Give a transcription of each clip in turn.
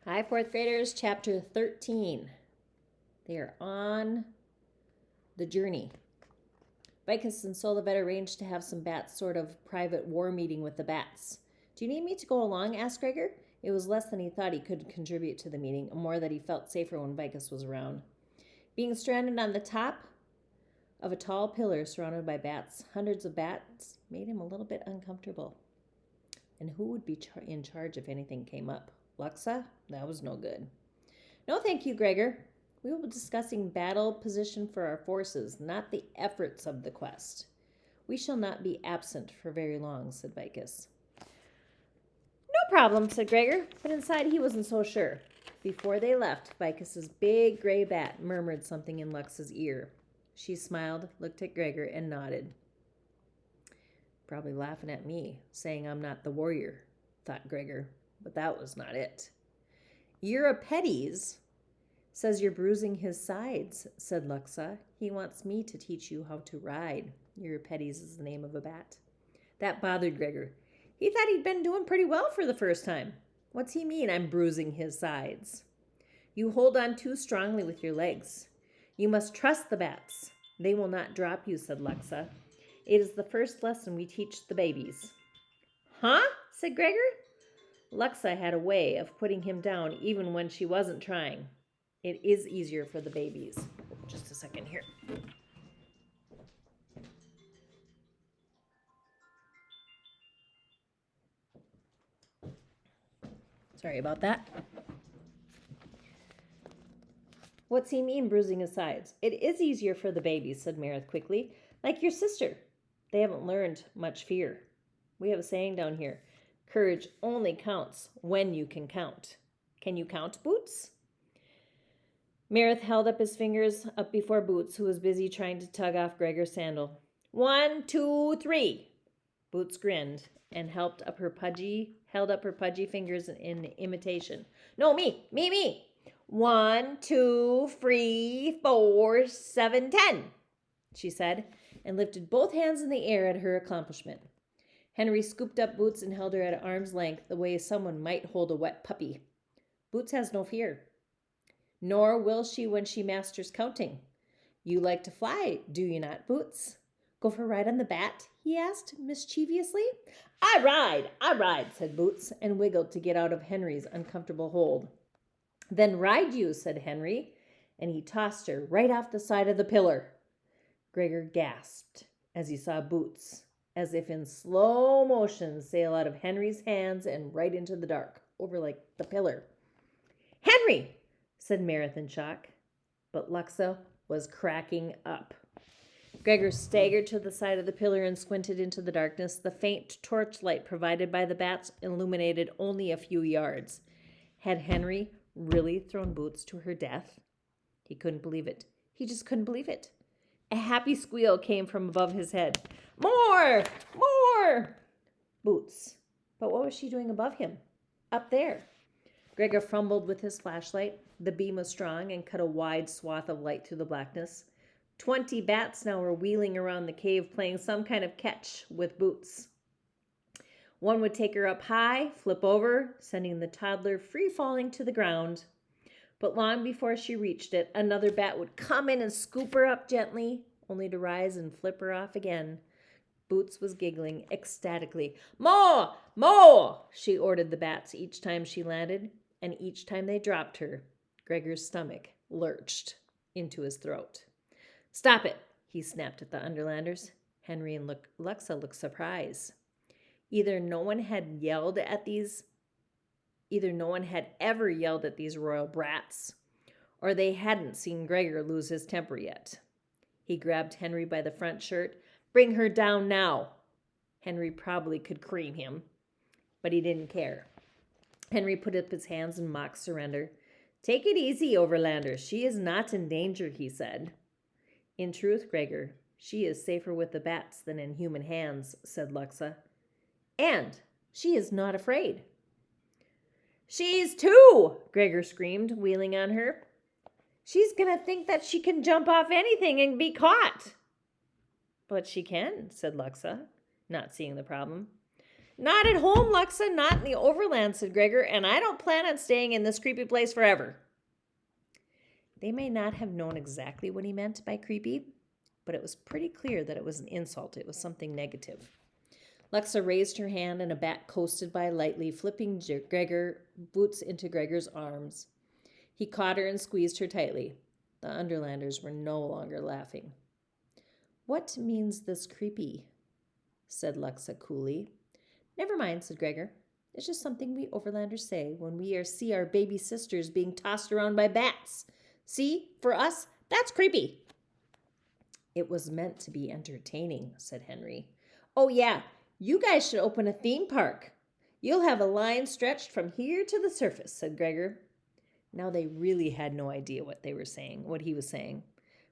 Hi, fourth graders, chapter 13. They are on the journey. Vicus and Solivet arranged to have some bats sort of private war meeting with the bats. Do you need me to go along? Asked Gregor. It was less than he thought he could contribute to the meeting, and more that he felt safer when Vicus was around. Being stranded on the top of a tall pillar surrounded by bats, hundreds of bats, made him a little bit uncomfortable. And who would be in charge if anything came up? Luxa? That was no good. No, thank you, Gregor. We will be discussing battle position for our forces, not the efforts of the quest. We shall not be absent for very long, said Vicus. No problem, said Gregor, but inside he wasn't so sure. Before they left, Vicus's big gray bat murmured something in Lux's ear. She smiled, looked at Gregor, and nodded. Probably laughing at me, saying I'm not the warrior, thought Gregor, but that was not it. Euripides says you're bruising his sides, said Luxa. He wants me to teach you how to ride. Euripides is the name of a bat. That bothered Gregor. He thought he'd been doing pretty well for the first time. What's he mean, I'm bruising his sides? You hold on too strongly with your legs. You must trust the bats. They will not drop you, said Luxa. It is the first lesson we teach the babies. Huh? Said Gregor. Luxa had a way of putting him down even when she wasn't trying. It is easier for the babies. Just a second here. Sorry about that. What's he mean, bruising his sides? It is easier for the babies, said Meredith quickly. Like your sister. They haven't learned much fear. We have a saying down here. Courage only counts when you can count. Can you count, Boots? Meredith held up his fingers up before Boots, who was busy trying to tug off Gregor's sandal. 1, 2, 3. Boots grinned and held up her pudgy fingers in imitation. No, me. 1, 2, 3, 4, 7, 10, she said, and lifted both hands in the air at her accomplishment. Henry scooped up Boots and held her at arm's length, the way someone might hold a wet puppy. Boots has no fear. Nor will she when she masters counting. You like to fly, do you not, Boots? Go for a ride on the bat? He asked mischievously. I ride, said Boots, and wiggled to get out of Henry's uncomfortable hold. Then ride you, said Henry, and he tossed her right off the side of the pillar. Gregor gasped as he saw Boots, as if in slow motion, sail out of Henry's hands and right into the dark, over like the pillar. Henry, said Meredith in shock, but Luxa was cracking up. Gregor staggered to the side of the pillar and squinted into the darkness. The faint torchlight provided by the bats illuminated only a few yards. Had Henry really thrown Boots to her death? He couldn't believe it. He just couldn't believe it. A happy squeal came from above his head. More! Boots. But what was she doing above him? Up there. Gregor fumbled with his flashlight. The beam was strong and cut a wide swath of light through the blackness. 20 bats now were wheeling around the cave, playing some kind of catch with Boots. One would take her up high, flip over, sending the toddler free-falling to the ground. But long before she reached it, another bat would come in and scoop her up gently, only to rise and flip her off again. Boots was giggling ecstatically. More! She ordered the bats each time she landed, and each time they dropped her, Gregor's stomach lurched into his throat. Stop it, he snapped at the Underlanders. Henry and Luxa looked surprised. Either no one had ever yelled at these royal brats, or they hadn't seen Gregor lose his temper yet. He grabbed Henry by the front shirt. Bring her down now. Henry probably could cream him, but he didn't care. Henry put up his hands in mock surrender. Take it easy, Overlander. She is not in danger, he said. In truth, Gregor, she is safer with the bats than in human hands, said Luxa. And she is not afraid. She's too, Gregor screamed, wheeling on her. She's going to think that she can jump off anything and be caught. But she can, said Luxa, not seeing the problem. Not at home, Luxa, not in the overland, said Gregor, and I don't plan on staying in this creepy place forever. They may not have known exactly what he meant by creepy, but it was pretty clear that it was an insult. It was something negative. Luxa raised her hand and a bat coasted by lightly, flipping Boots into Gregor's arms. He caught her and squeezed her tightly. The Underlanders were no longer laughing. What means this creepy? Said Luxa coolly. Never mind, said Gregor. It's just something we Overlanders say when we see our baby sisters being tossed around by bats. See, for us, that's creepy. It was meant to be entertaining, said Henry. Oh, yeah, you guys should open a theme park. You'll have a line stretched from here to the surface, said Gregor. Now they really had no idea what he was saying.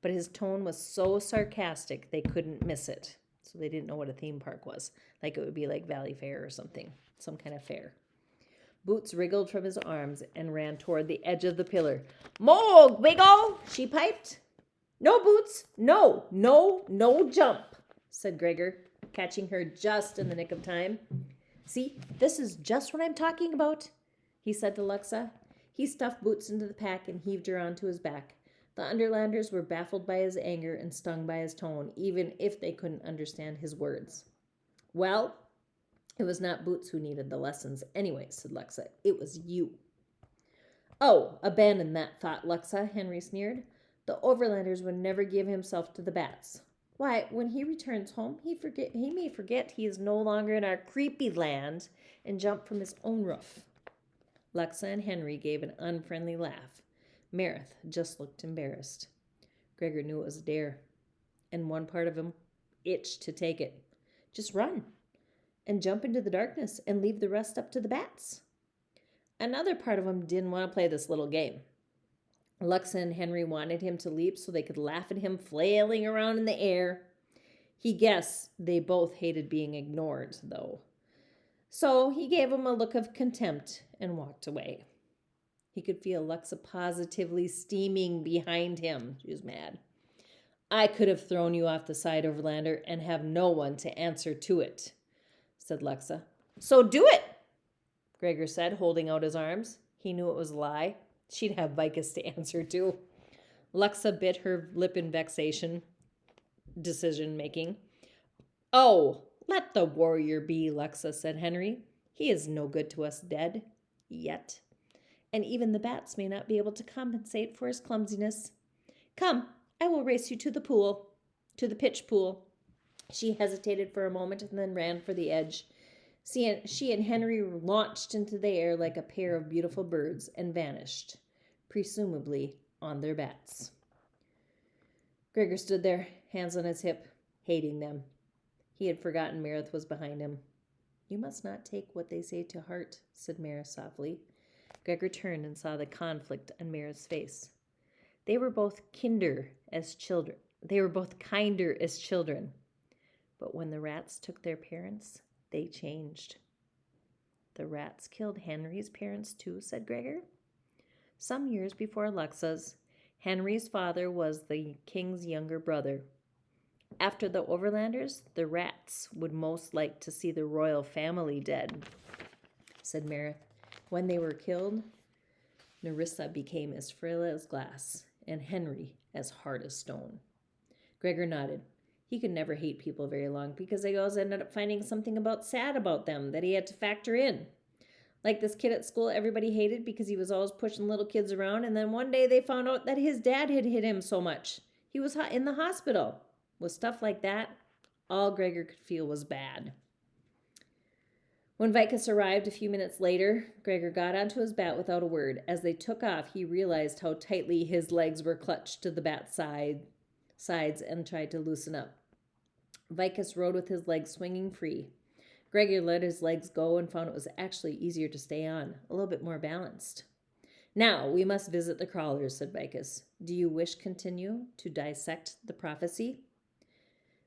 But his tone was so sarcastic they couldn't miss it. So they didn't know what a theme park was. Like it would be like Valley Fair or something. Some kind of fair. Boots wriggled from his arms and ran toward the edge of the pillar. "Mo, Wiggle!" she piped. "No, Boots! No jump!" said Gregor, catching her just in the nick of time. "See, this is just what I'm talking about," he said to Luxa. He stuffed Boots into the pack and heaved her onto his back. The Underlanders were baffled by his anger and stung by his tone, even if they couldn't understand his words. "Well, it was not Boots who needed the lessons anyway," said Luxa. "It was you." "Oh, abandon that thought, Luxa," Henry sneered. "The Overlanders would never give himself to the bats. Why, when he returns home, he may forget he is no longer in our creepy land and jump from his own roof." Luxa and Henry gave an unfriendly laugh. Meredith just looked embarrassed. Gregor knew it was a dare, and one part of him itched to take it. Just run and jump into the darkness and leave the rest up to the bats. Another part of him didn't want to play this little game. Luxa and Henry wanted him to leap so they could laugh at him flailing around in the air. He guessed they both hated being ignored, though. So he gave him a look of contempt and walked away. He could feel Luxa positively steaming behind him. She was mad. "I could have thrown you off the side, Overlander, and have no one to answer to it," said Luxa. "So do it," Gregor said, holding out his arms. He knew it was a lie. She'd have Vicus to answer to. Luxa bit her lip in vexation. Decision-making. "Oh, let the warrior be," Luxa said Henry. "He is no good to us dead. Yet. And even the bats may not be able to compensate for his clumsiness. Come, I will race you to the pool. To the pitch pool." She hesitated for a moment and then ran for the edge. She and Henry launched into the air like a pair of beautiful birds and vanished, presumably on their bats. Gregor stood there, hands on his hip, hating them. He had forgotten Meredith was behind him. "You must not take what they say to heart," said Meredith softly. Gregor turned and saw the conflict on Meredith's face. They were both kinder as children. But when the rats took their parents, they changed. "The rats killed Henry's parents too," said Gregor. "Some years before Luxa's, Henry's father was the king's younger brother. After the Overlanders, the rats would most like to see the royal family dead," said Meredith. "When they were killed, Nerissa became as frail as glass, and Henry as hard as stone." Gregor nodded. He could never hate people very long because they always ended up finding something sad about them that he had to factor in. Like this kid at school everybody hated because he was always pushing little kids around, and then one day they found out that his dad had hit him so much. He was in the hospital. With stuff like that, all Gregor could feel was bad. When Vicus arrived a few minutes later, Gregor got onto his bat without a word. As they took off, he realized how tightly his legs were clutched to the bat's sides and tried to loosen up. Vicus rode with his legs swinging free. Gregor let his legs go and found it was actually easier to stay on, a little bit more balanced. "Now we must visit the crawlers," said Vicus. "Do you wish continue to dissect the prophecy?"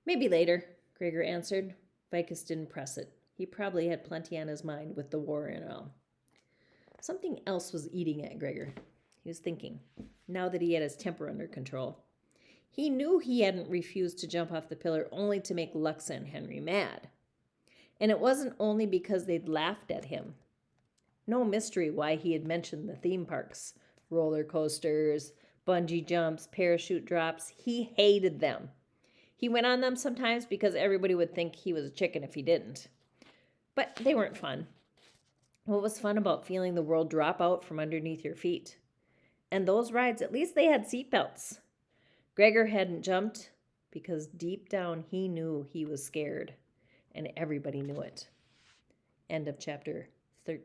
"Maybe later," Gregor answered. Vicus didn't press it. He probably had plenty on his mind with the war and all. Something else was eating at Gregor. He was thinking, now that he had his temper under control. He knew he hadn't refused to jump off the pillar only to make Luxa and Henry mad. And it wasn't only because they'd laughed at him. No mystery why he had mentioned the theme parks, roller coasters, bungee jumps, parachute drops. He hated them. He went on them sometimes because everybody would think he was a chicken if he didn't. But they weren't fun. What was fun about feeling the world drop out from underneath your feet? And those rides, at least they had seatbelts. Gregor hadn't jumped because deep down he knew he was scared, and everybody knew it. End of chapter 13.